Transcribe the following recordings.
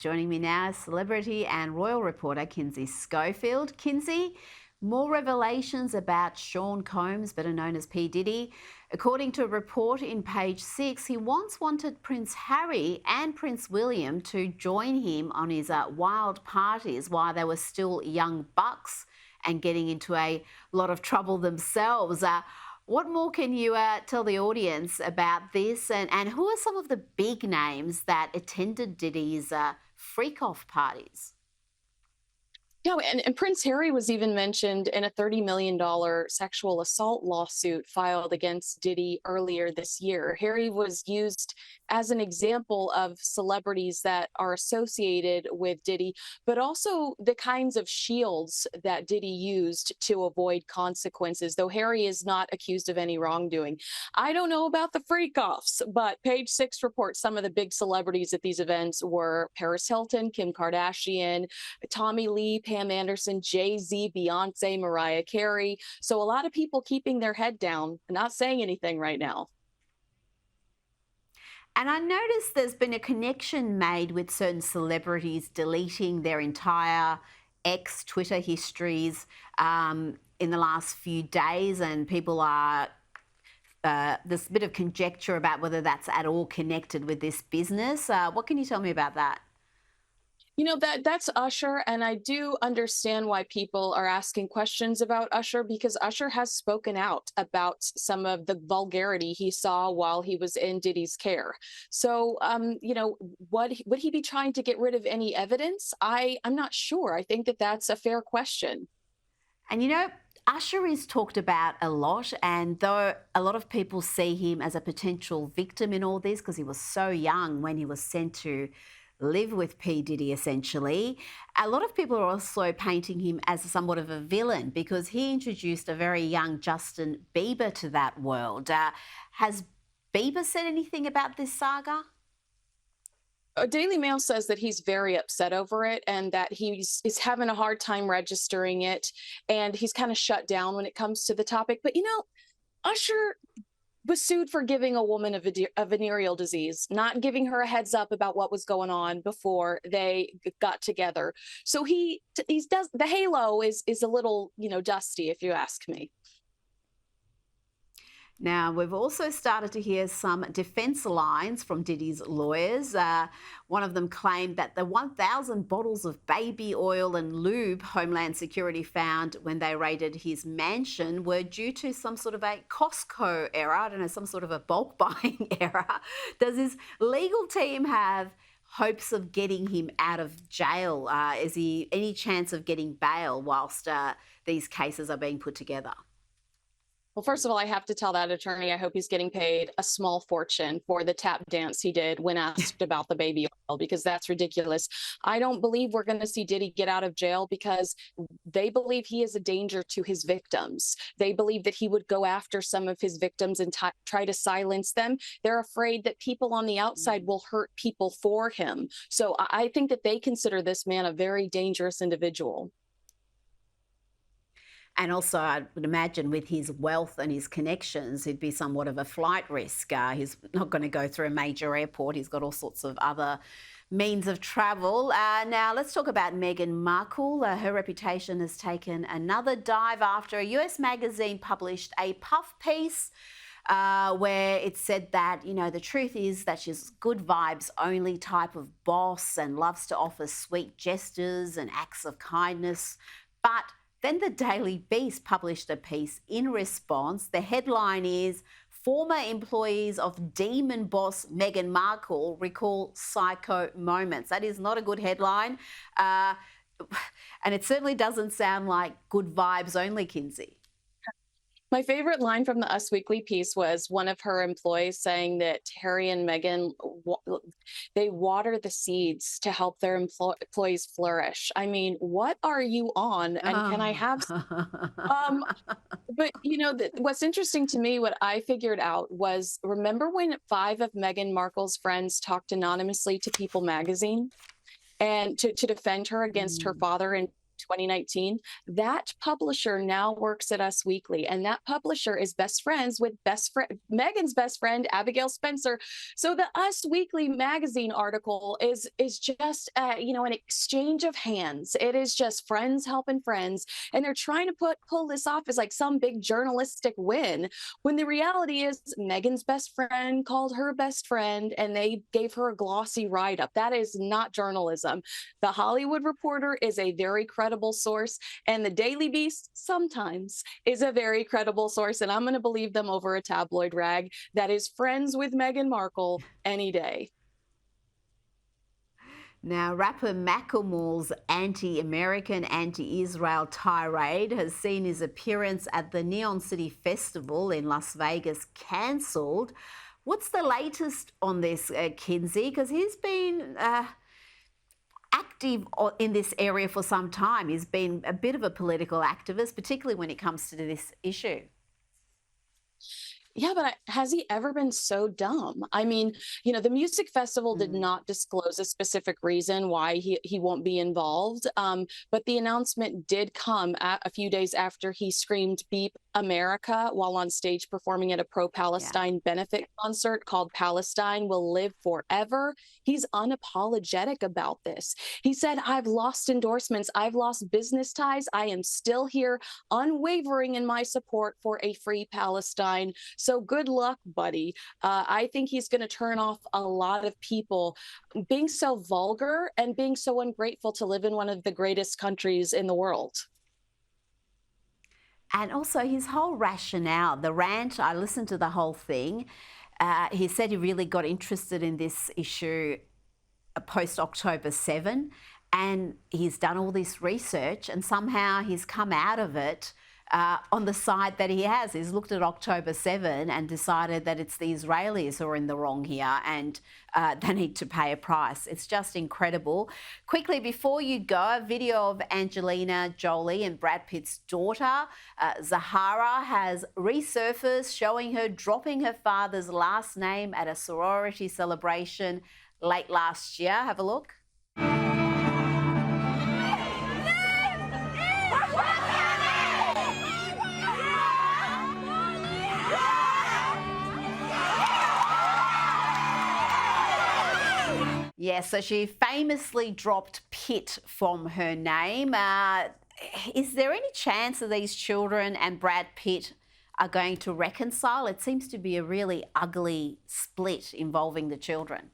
Joining me now is celebrity and royal reporter Kinsey Schofield. Kinsey, more revelations about Sean Combs, better known as P. Diddy. According to a report in Page 6, he once wanted Prince Harry and Prince William to join him on his wild parties while they were still young bucks and getting into a lot of trouble themselves. What more can you tell the audience about this? And who are some of the big names that attended Diddy's freak-off parties? Yeah, and Prince Harry was even mentioned in a $30 million sexual assault lawsuit filed against Diddy earlier this year. Harry was used as an example of celebrities that are associated with Diddy, but also the kinds of shields that Diddy used to avoid consequences, though Harry is not accused of any wrongdoing. I don't know about the freak-offs, but Page 6 reports some of the big celebrities at these events were Paris Hilton, Kim Kardashian, Tommy Lee, Pam Anderson, Jay-Z, Beyonce, Mariah Carey. So a lot of people keeping their head down, not saying anything right now. And I noticed there's been a connection made with certain celebrities deleting their entire ex-Twitter histories in the last few days, and people are there's a bit of conjecture about whether that's at all connected with this business. What can you tell me about that? You know, that's Usher, and I do understand why people are asking questions about Usher, because Usher has spoken out about some of the vulgarity he saw while he was in Diddy's care. So, would he be trying to get rid of any evidence? I'm not sure. I think that that's a fair question. And Usher is talked about a lot, and though a lot of people see him as a potential victim in all this because he was so young when he was sent to live with P. Diddy, essentially, a lot of people are also painting him as somewhat of a villain because he introduced a very young Justin Bieber to that world. Has Bieber said anything about this saga? Daily Mail says that he's very upset over it and that he's having a hard time registering it, and he's kind of shut down when it comes to the topic. But Usher was sued for giving a woman a venereal disease, not giving her a heads up about what was going on before they got together. So he does, the halo is a little, dusty, if you ask me. Now, we've also started to hear some defence lines from Diddy's lawyers. One of them claimed that the 1,000 bottles of baby oil and lube Homeland Security found when they raided his mansion were due to some sort of a Costco error, I don't know, some sort of a bulk buying error. Does his legal team have hopes of getting him out of jail? Is he any chance of getting bail whilst these cases are being put together? Well, first of all, I have to tell that attorney I hope he's getting paid a small fortune for the tap dance he did when asked about the baby oil, because that's ridiculous. I don't believe we're going to see Diddy get out of jail because they believe he is a danger to his victims. They believe that he would go after some of his victims and try to silence them. They're afraid that people on the outside will hurt people for him. So I think that they consider this man a very dangerous individual. And also, I would imagine with his wealth and his connections, he'd be somewhat of a flight risk. He's not going to go through a major airport. He's got all sorts of other means of travel. Now, let's talk about Meghan Markle. Her reputation has taken another dive after a US magazine published a puff piece where it said that, the truth is that she's good vibes only type of boss and loves to offer sweet gestures and acts of kindness. But then the Daily Beast published a piece in response. The headline is, "Former employees of demon boss Meghan Markle recall psycho moments." That is not a good headline. And it certainly doesn't sound like good vibes only, Kinsey. My favorite line from the Us Weekly piece was one of her employees saying that Harry and Meghan, they water the seeds to help their employees flourish. I mean, what are you on? And can I have but what's interesting to me, what I figured out was, remember when 5 of Meghan Markle's friends talked anonymously to People magazine and to defend her against her father and 2019. That publisher now works at Us Weekly, and that publisher is best friends with Meghan's best friend, Abigail Spencer. So the Us Weekly magazine article is just an exchange of hands. It is just friends helping friends, and they're trying to pull this off as like some big journalistic win, when the reality is Meghan's best friend called her best friend and they gave her a glossy write-up. That is not journalism. The Hollywood Reporter is a very credible source, and the Daily Beast sometimes is a very credible source, and I'm going to believe them over a tabloid rag that is friends with Meghan Markle any day. Now, rapper Macklemore's anti-American, anti-Israel tirade has seen his appearance at the Neon City Festival in Las Vegas cancelled. What's the latest on this, Kinsey? Because he's been active in this area for some time. He's been a bit of a political activist, particularly when it comes to this issue. Yeah, but has he ever been so dumb? I mean, the music festival did not disclose a specific reason why he won't be involved. But the announcement did come a few days after he screamed "Beep America" while on stage performing at a pro-Palestine benefit concert called Palestine Will Live Forever. He's unapologetic about this. He said, "I've lost endorsements. I've lost business ties. I am still here, unwavering in my support for a free Palestine." So good luck, buddy. I think he's going to turn off a lot of people being so vulgar and being so ungrateful to live in one of the greatest countries in the world. And also his whole rationale, the rant, I listened to the whole thing. He said he really got interested in this issue post-October 7, and he's done all this research, and somehow he's come out of it on the side that he has. He's looked at October 7 and decided that it's the Israelis who are in the wrong here, and they need to pay a price. It's just incredible. Quickly, before you go, a video of Angelina Jolie and Brad Pitt's daughter, Zahara, has resurfaced, showing her dropping her father's last name at a sorority celebration late last year. Have a look. Yeah, so she famously dropped Pitt from her name. Is there any chance that these children and Brad Pitt are going to reconcile? It seems to be a really ugly split involving the children.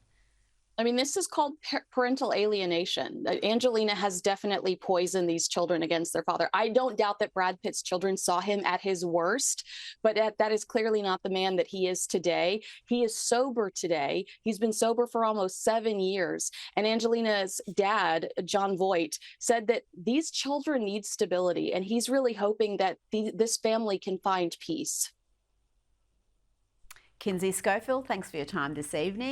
I mean, this is called parental alienation. Angelina has definitely poisoned these children against their father. I don't doubt that Brad Pitt's children saw him at his worst, but that is clearly not the man that he is today. He is sober today. He's been sober for almost 7 years. And Angelina's dad, John Voight, said that these children need stability, and he's really hoping that this family can find peace. Kinsey Schofield, thanks for your time this evening.